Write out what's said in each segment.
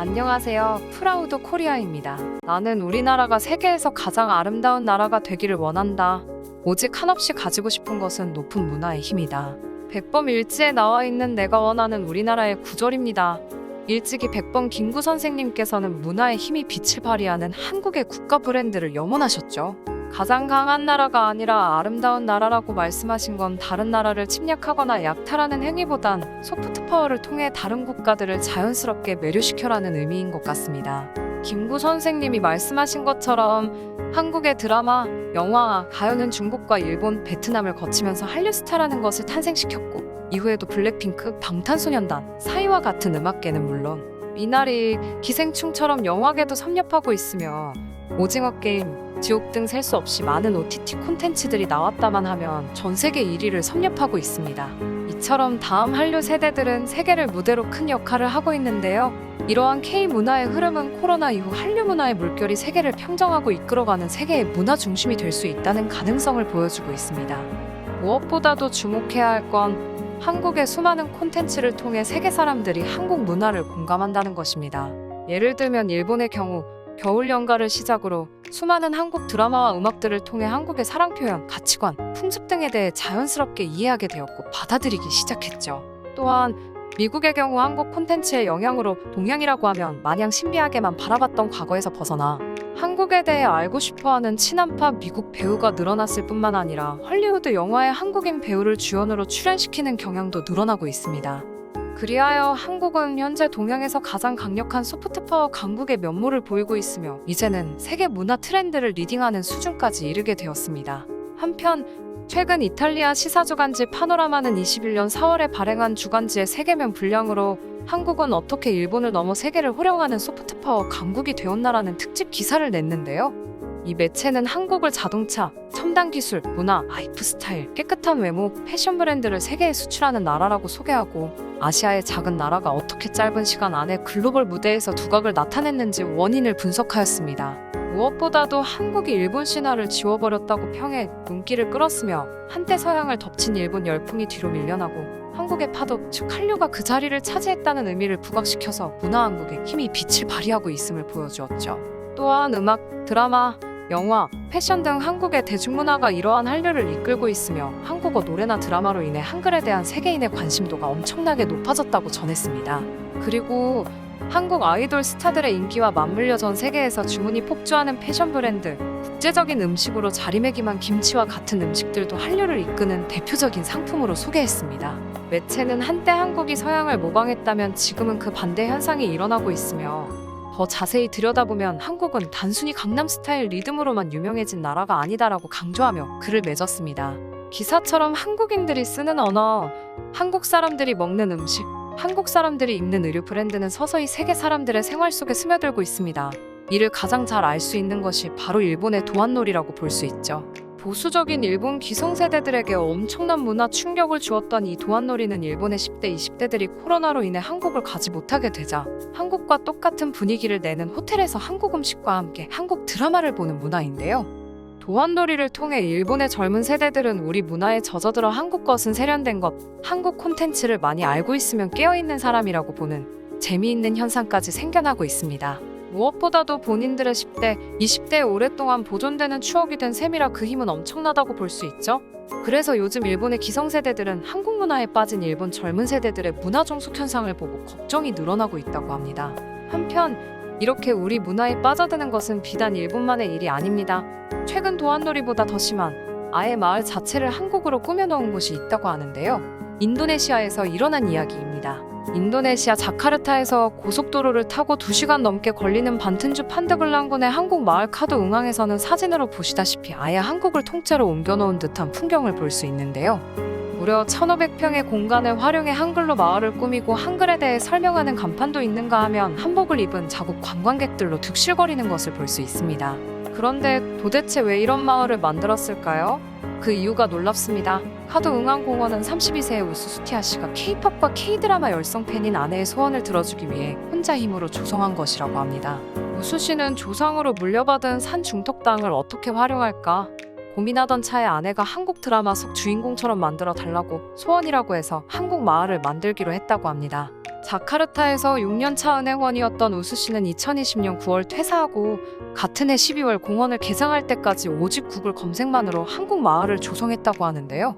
안녕하세요. 프라우드 코리아입니다. 나는 우리나라가 세계에서 가장 아름다운 나라가 되기를 원한다. 오직 한없이 가지고 싶은 것은 높은 문화의 힘이다. 백범 일지에 나와 있는 내가 원하는 우리나라의 구절입니다. 일찍이 백범 김구 선생님께서는 문화의 힘이 빛을 발휘하는 한국의 국가 브랜드를 염원하셨죠. 가장 강한 나라가 아니라 아름다운 나라라고 말씀하신 건 다른 나라를 침략하거나 약탈하는 행위보단 소프트 파워를 통해 다른 국가들을 자연스럽게 매료시켜라는 의미인 것 같습니다. 김구 선생님이 말씀하신 것처럼 한국의 드라마, 영화, 가요는 중국과 일본, 베트남을 거치면서 한류 스타라는 것을 탄생시켰고 이후에도 블랙핑크, 방탄소년단, 사이와 같은 음악계는 물론 미나리, 기생충처럼 영화계도 섭렵하고 있으며 오징어 게임, 지옥 등 셀 수 없이 많은 OTT 콘텐츠들이 나왔다만 하면 전 세계 1위를 섭렵하고 있습니다. 이처럼 다음 한류 세대들은 세계를 무대로 큰 역할을 하고 있는데요. 이러한 K-문화의 흐름은 코로나 이후 한류 문화의 물결이 세계를 평정하고 이끌어가는 세계의 문화 중심이 될 수 있다는 가능성을 보여주고 있습니다. 무엇보다도 주목해야 할 건 한국의 수많은 콘텐츠를 통해 세계 사람들이 한국 문화를 공감한다는 것입니다. 예를 들면 일본의 경우 겨울 연가를 시작으로 수많은 한국 드라마와 음악들을 통해 한국의 사랑 표현, 가치관, 풍습 등에 대해 자연스럽게 이해하게 되었고 받아들이기 시작했죠. 또한 미국의 경우 한국 콘텐츠의 영향으로 동양이라고 하면 마냥 신비하게만 바라봤던 과거에서 벗어나 한국에 대해 알고 싶어하는 친한파 미국 배우가 늘어났을 뿐만 아니라 헐리우드 영화에 한국인 배우를 주연으로 출연시키는 경향도 늘어나고 있습니다. 그리하여 한국은 현재 동양에서 가장 강력한 소프트파워 강국의 면모를 보이고 있으며 이제는 세계 문화 트렌드를 리딩하는 수준까지 이르게 되었습니다. 한편 최근 이탈리아 시사주간지 파노라마는 21년 4월에 발행한 주간지의 세계면 분량으로 한국은 어떻게 일본을 넘어 세계를 호령하는 소프트파워 강국이 되었나라는 특집 기사를 냈는데요. 이 매체는 한국을 자동차, 첨단 기술, 문화, 라이프 스타일, 깨끗한 외모, 패션 브랜드를 세계에 수출하는 나라라고 소개하고 아시아의 작은 나라가 어떻게 짧은 시간 안에 글로벌 무대에서 두각을 나타냈는지 원인을 분석하였습니다. 무엇보다도 한국이 일본 신화를 지워버렸다고 평해 눈길을 끌었으며 한때 서양을 덮친 일본 열풍이 뒤로 밀려나고 한국의 파도, 즉 한류가 그 자리를 차지했다는 의미를 부각시켜서 문화한국의 힘이 빛을 발휘하고 있음을 보여주었죠. 또한 음악, 드라마, 영화, 패션 등 한국의 대중문화가 이러한 한류를 이끌고 있으며 한국어 노래나 드라마로 인해 한글에 대한 세계인의 관심도가 엄청나게 높아졌다고 전했습니다. 그리고 한국 아이돌 스타들의 인기와 맞물려 전 세계에서 주문이 폭주하는 패션 브랜드, 국제적인 음식으로 자리매김한 김치와 같은 음식들도 한류를 이끄는 대표적인 상품으로 소개했습니다. 매체는 한때 한국이 서양을 모방했다면 지금은 그 반대 현상이 일어나고 있으며 더 자세히 들여다보면 한국은 단순히 강남스타일 리듬으로만 유명해진 나라가 아니다라고 강조하며 글을 맺었습니다. 기사처럼 한국인들이 쓰는 언어, 한국 사람들이 먹는 음식, 한국 사람들이 입는 의류 브랜드는 서서히 세계 사람들의 생활 속에 스며들고 있습니다. 이를 가장 잘 알 수 있는 것이 바로 일본의 도안놀이라고 볼 수 있죠. 보수적인 일본 기성세대들에게 엄청난 문화 충격을 주었던 이 도안놀이는 일본의 10대, 20대들이 코로나로 인해 한국을 가지 못하게 되자 한국과 똑같은 분위기를 내는 호텔에서 한국 음식과 함께 한국 드라마를 보는 문화인데요. 도안놀이를 통해 일본의 젊은 세대들은 우리 문화에 젖어들어 한국 것은 세련된 것, 한국 콘텐츠를 많이 알고 있으면 깨어있는 사람이라고 보는 재미있는 현상까지 생겨나고 있습니다. 무엇보다도 본인들의 10대, 20대에 오랫동안 보존되는 추억이 된 셈이라 그 힘은 엄청나다고 볼 수 있죠. 그래서 요즘 일본의 기성세대들은 한국 문화에 빠진 일본 젊은 세대들의 문화 종속 현상을 보고 걱정이 늘어나고 있다고 합니다. 한편 이렇게 우리 문화에 빠져드는 것은 비단 일본만의 일이 아닙니다. 최근 도안놀이보다 더 심한 아예 마을 자체를 한국으로 꾸며놓은 곳이 있다고 하는데요. 인도네시아에서 일어난 이야기입니다. 인도네시아 자카르타에서 고속도로를 타고 2시간 넘게 걸리는 반튼주 판드글랑군의 한국 마을 카드 웅항에서는 사진으로 보시다시피 아예 한국을 통째로 옮겨놓은 듯한 풍경을 볼 수 있는데요. 무려 1500평의 공간을 활용해 한글로 마을을 꾸미고 한글에 대해 설명하는 간판도 있는가 하면 한복을 입은 자국 관광객들로 득실거리는 것을 볼 수 있습니다. 그런데 도대체 왜 이런 마을을 만들었을까요? 그 이유가 놀랍습니다. 카드 웅항공원은 32세의 우수 수티아 씨가 K-팝과 K-드라마 열성 팬인 아내의 소원을 들어주기 위해 혼자 힘으로 조성한 것이라고 합니다. 우수 씨는 조상으로 물려받은 산 중턱 땅을 어떻게 활용할까 고민하던 차에 아내가 한국 드라마 속 주인공처럼 만들어 달라고 소원이라고 해서 한국 마을을 만들기로 했다고 합니다. 자카르타에서 6년차 은행원이었던 우수 씨는 2020년 9월 퇴사하고 같은 해 12월 공원을 개장할 때까지 오직 구글 검색만으로 한국 마을을 조성했다고 하는데요.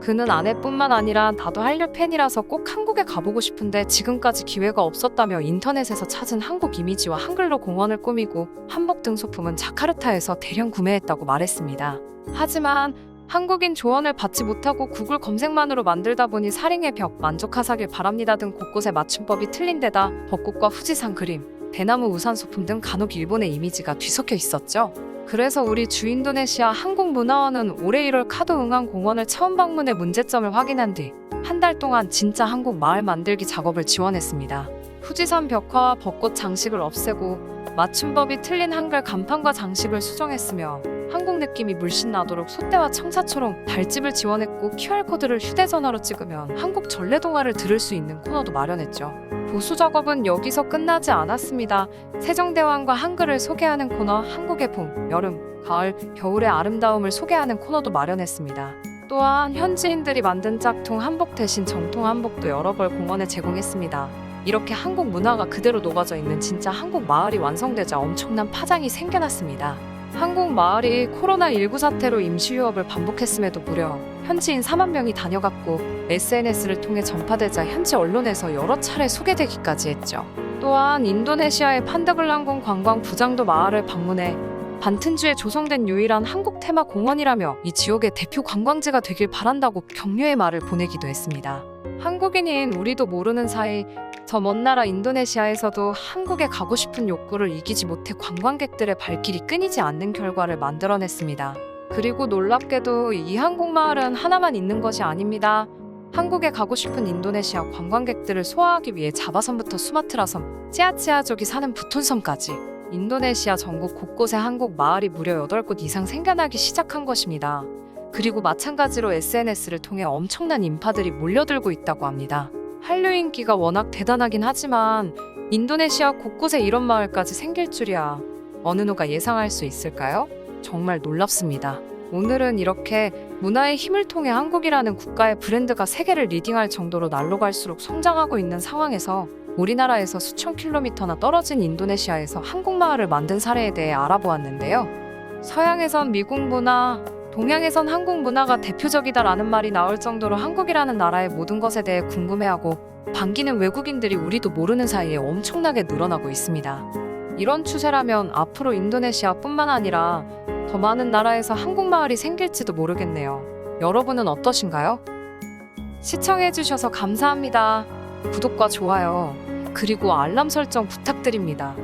그는 아내뿐만 아니라 나도 한류 팬이라서 꼭 한국에 가보고 싶은데 지금까지 기회가 없었다며 인터넷에서 찾은 한국 이미지와 한글로 공원을 꾸미고 한복 등 소품은 자카르타에서 대량 구매했다고 말했습니다. 하지만 한국인 조언을 받지 못하고 구글 검색만으로 만들다 보니 사링의 벽, 만족하사길 바랍니다 등 곳곳에 맞춤법이 틀린 데다 벚꽃과 후지산 그림, 대나무 우산 소품 등 간혹 일본의 이미지가 뒤섞여 있었죠. 그래서 우리 주인도네시아 한국문화원은 올해 1월 카도 응안 공원을 처음 방문해 문제점을 확인한 뒤 한 달 동안 진짜 한국 마을 만들기 작업을 지원했습니다. 후지산 벽화와 벚꽃 장식을 없애고 맞춤법이 틀린 한글 간판과 장식을 수정했으며 한국 느낌이 물씬 나도록 소떼와 청사처럼 달집을 지원했고 QR코드를 휴대전화로 찍으면 한국 전래동화를 들을 수 있는 코너도 마련했죠. 보수 작업은 여기서 끝나지 않았습니다. 세종대왕과 한글을 소개하는 코너, 한국의 봄, 여름, 가을, 겨울의 아름다움을 소개하는 코너도 마련했습니다. 또한 현지인들이 만든 짝퉁 한복 대신 정통 한복도 여러 벌 공원에 제공했습니다. 이렇게 한국 문화가 그대로 녹아져 있는 진짜 한국 마을이 완성되자 엄청난 파장이 생겨났습니다. 한국 마을이 코로나19 사태로 임시 휴업을 반복했음에도 무려 현지인 4만 명이 다녀갔고 SNS를 통해 전파되자 현지 언론에서 여러 차례 소개되기까지 했죠. 또한 인도네시아의 판다블랑궁 관광 부장도 마을을 방문해 반튼주에 조성된 유일한 한국 테마 공원이라며 이 지역의 대표 관광지가 되길 바란다고 격려의 말을 보내기도 했습니다. 한국인인 우리도 모르는 사이 저 먼 나라 인도네시아에서도 한국에 가고 싶은 욕구를 이기지 못해 관광객들의 발길이 끊이지 않는 결과를 만들어냈습니다. 그리고 놀랍게도 이 한국 마을은 하나만 있는 것이 아닙니다. 한국에 가고 싶은 인도네시아 관광객들을 소화하기 위해 자바섬부터 수마트라 섬, 찌아찌아족이 사는 부톤섬까지 인도네시아 전국 곳곳에 한국 마을이 무려 8곳 이상 생겨나기 시작한 것입니다. 그리고 마찬가지로 SNS를 통해 엄청난 인파들이 몰려들고 있다고 합니다. 한류 인기가 워낙 대단하긴 하지만 인도네시아 곳곳에 이런 마을까지 생길 줄이야. 어느 누가 예상할 수 있을까요? 정말 놀랍습니다. 오늘은 이렇게 문화의 힘을 통해 한국이라는 국가의 브랜드가 세계를 리딩할 정도로 날로 갈수록 성장하고 있는 상황에서 우리나라에서 수천 킬로미터나 떨어진 인도네시아에서 한국 마을을 만든 사례에 대해 알아보았는데요. 서양에선 미국 문화, 동양에선 한국 문화가 대표적이다라는 말이 나올 정도로 한국이라는 나라의 모든 것에 대해 궁금해하고 반기는 외국인들이 우리도 모르는 사이에 엄청나게 늘어나고 있습니다. 이런 추세라면 앞으로 인도네시아뿐만 아니라 더 많은 나라에서 한국 마을이 생길지도 모르겠네요. 여러분은 어떠신가요? 시청해주셔서 감사합니다. 구독과 좋아요, 그리고 알람 설정 부탁드립니다.